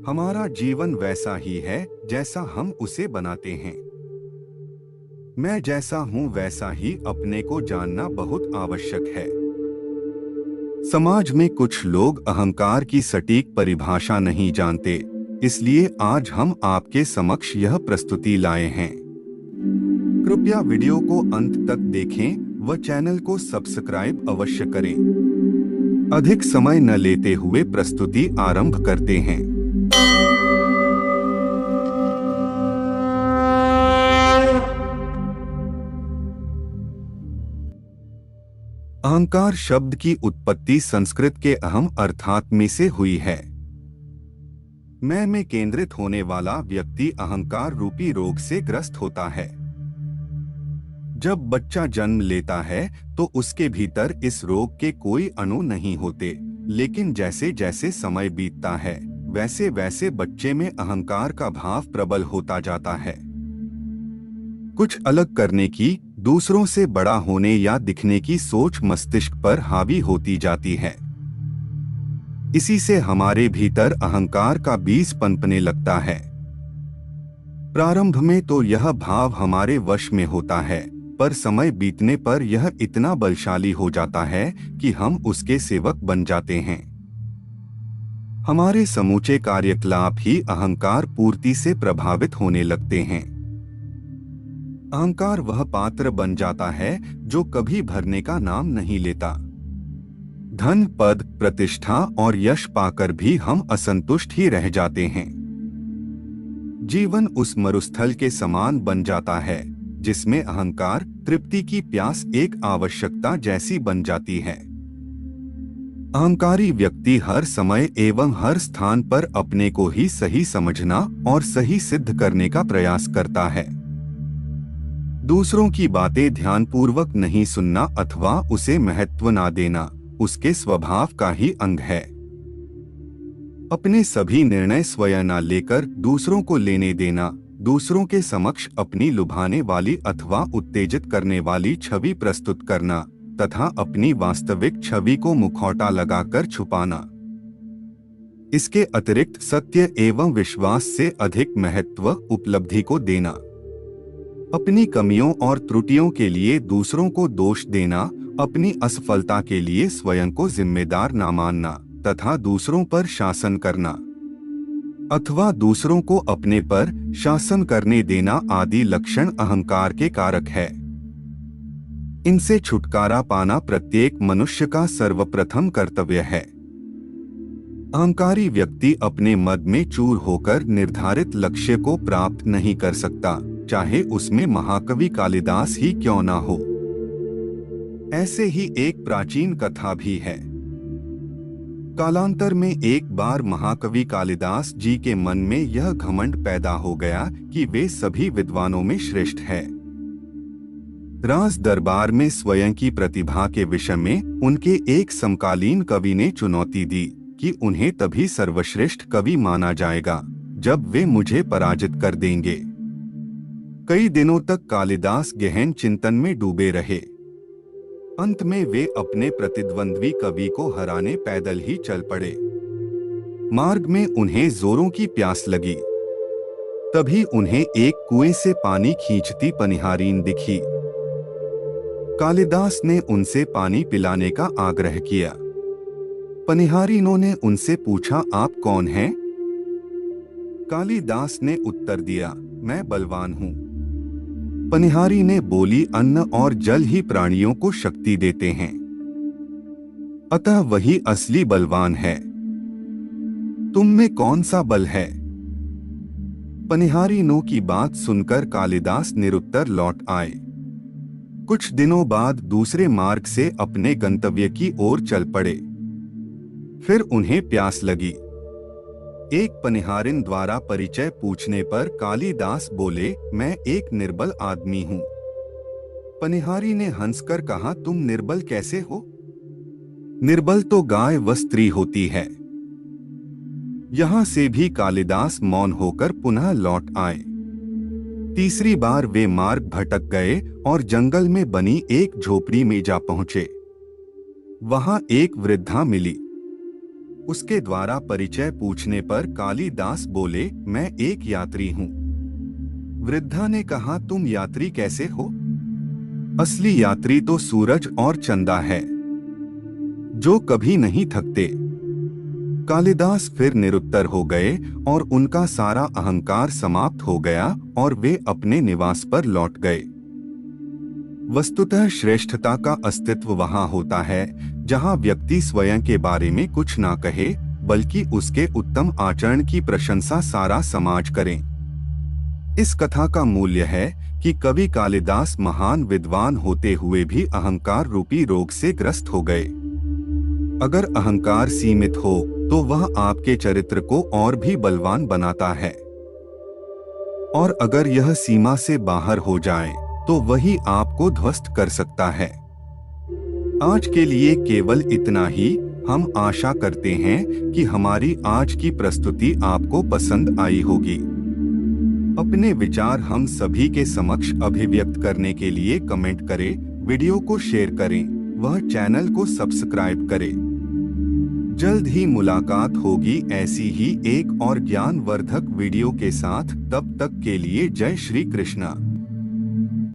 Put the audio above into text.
हमारा जीवन वैसा ही है जैसा हम उसे बनाते हैं। मैं जैसा हूं वैसा ही अपने को जानना बहुत आवश्यक है। समाज में कुछ लोग अहंकार की सटीक परिभाषा नहीं जानते, इसलिए आज हम आपके समक्ष यह प्रस्तुति लाए हैं। कृपया वीडियो को अंत तक देखें व चैनल को सब्सक्राइब अवश्य करें। अधिक समय न लेते हुए प्रस्तुति आरंभ करते हैं। अहंकार शब्द की उत्पत्ति संस्कृत के अहम अर्थात में से हुई है। मैं में केंद्रित होने वाला व्यक्ति अहंकार रूपी रोग से ग्रस्त होता है। जब बच्चा जन्म लेता है तो उसके भीतर इस रोग के कोई अणु नहीं होते, लेकिन जैसे जैसे समय बीतता है वैसे वैसे बच्चे में अहंकार का भाव प्रबल होता जाता है। कुछ अलग करने की, दूसरों से बड़ा होने या दिखने की सोच मस्तिष्क पर हावी होती जाती है। इसी से हमारे भीतर अहंकार का बीज पनपने लगता है। प्रारंभ में तो यह भाव हमारे वश में होता है, पर समय बीतने पर यह इतना बलशाली हो जाता है कि हम उसके सेवक बन जाते हैं। हमारे समूचे कार्यकलाप ही अहंकार पूर्ति से प्रभावित होने लगते हैं। अहंकार वह पात्र बन जाता है जो कभी भरने का नाम नहीं लेता। धन, पद, प्रतिष्ठा और यश पाकर भी हम असंतुष्ट ही रह जाते हैं। जीवन उस मरुस्थल के समान बन जाता है जिसमें अहंकार, तृप्ति की प्यास एक आवश्यकता जैसी बन जाती है। अहंकारी व्यक्ति हर समय एवं हर स्थान पर अपने को ही सही समझना और सही सिद्ध करने का प्रयास करता है। दूसरों की बातें ध्यानपूर्वक नहीं सुनना अथवा उसे महत्व ना देना उसके स्वभाव का ही अंग है। अपने सभी निर्णय स्वयं ना लेकर दूसरों को लेने देना, दूसरों के समक्ष अपनी लुभाने वाली अथवा उत्तेजित करने वाली छवि प्रस्तुत करना तथा अपनी वास्तविक छवि को मुखौटा लगाकर छुपाना। इसके अतिरिक्त सत्य एवं विश्वास से अधिक महत्व उपलब्धि को देना। अपनी कमियों और त्रुटियों के लिए दूसरों को दोष देना, अपनी असफलता के लिए स्वयं को जिम्मेदार न मानना तथा दूसरों पर शासन करना अथवा दूसरों को अपने पर शासन करने देना आदि लक्षण अहंकार के कारक है। इनसे छुटकारा पाना प्रत्येक मनुष्य का सर्वप्रथम कर्तव्य है। अहंकारी व्यक्ति अपने मद में चूर होकर निर्धारित लक्ष्य को प्राप्त नहीं कर सकता, चाहे उसमें महाकवि कालिदास ही क्यों ना हो। ऐसे ही एक प्राचीन कथा भी है। कालांतर में एक बार महाकवि कालिदास जी के मन में यह घमंड पैदा हो गया कि वे सभी विद्वानों में श्रेष्ठ है। राज दरबार में स्वयं की प्रतिभा के विषय में उनके एक समकालीन कवि ने चुनौती दी कि उन्हें तभी सर्वश्रेष्ठ कवि माना जाएगा जब वे मुझे पराजित कर देंगे। कई दिनों तक कालिदास गहन चिंतन में डूबे रहे। अंत में वे अपने प्रतिद्वंद्वी कवि को हराने पैदल ही चल पड़े। मार्ग में उन्हें जोरों की प्यास लगी। तभी उन्हें एक कुएं से पानी खींचती पनिहारीन दिखी। कालिदास ने उनसे पानी पिलाने का आग्रह किया। पनिहारीनों ने उनसे पूछा, आप कौन हैं? कालिदास ने उत्तर दिया, मैं बलवान हूँ। पनिहारी ने बोली, अन्न और जल ही प्राणियों को शक्ति देते हैं, अतः वही असली बलवान है। तुम में कौन सा बल है? पनिहारीनों की बात सुनकर कालिदास निरुत्तर लौट आए। कुछ दिनों बाद दूसरे मार्ग से अपने गंतव्य की ओर चल पड़े। फिर उन्हें प्यास लगी। एक पनिहारिन द्वारा परिचय पूछने पर कालिदास बोले, मैं एक निर्बल आदमी हूँ। पनिहारी ने हंसकर कहा, तुम निर्बल कैसे हो? निर्बल तो गाय व स्त्री होती है। यहाँ से भी कालिदास मौन होकर पुनः लौट आए। तीसरी बार वे मार्ग भटक गए और जंगल में बनी एक झोपड़ी में जा पहुंचे। वहां एक वृद्धा मिली। उसके द्वारा परिचय पूछने पर कालिदास बोले, मैं एक यात्री हूँ। वृद्धा ने कहा, तुम यात्री कैसे हो? असली यात्री तो सूरज और चंदा है, जो कभी नहीं थकते। कालिदास फिर निरुत्तर हो गए और उनका सारा अहंकार समाप्त हो गया और वे अपने निवास पर लौट गए। वस्तुतः श्रेष्ठता का अस्तित्व वहां होता है जहां व्यक्ति स्वयं के बारे में कुछ ना कहे, बल्कि उसके उत्तम आचरण की प्रशंसा सारा समाज करे। इस कथा का मूल्य है कि कवि कालिदास महान विद्वान होते हुए भी अहंकार रूपी रोग से ग्रस्त हो गए। अगर अहंकार सीमित हो तो वह आपके चरित्र को और भी बलवान बनाता है, और अगर यह सीमा से बाहर हो जाए तो वही आपको ध्वस्त कर सकता है। आज के लिए केवल इतना ही। हम आशा करते हैं कि हमारी आज की प्रस्तुति आपको पसंद आई होगी। अपने विचार हम सभी के समक्ष अभिव्यक्त करने के लिए कमेंट करें, वीडियो को शेयर करें, वह चैनल को सब्सक्राइब करें। जल्द ही मुलाकात होगी ऐसी ही एक और ज्ञानवर्धक वीडियो के साथ। तब तक के लिए जय श्री कृष्णा।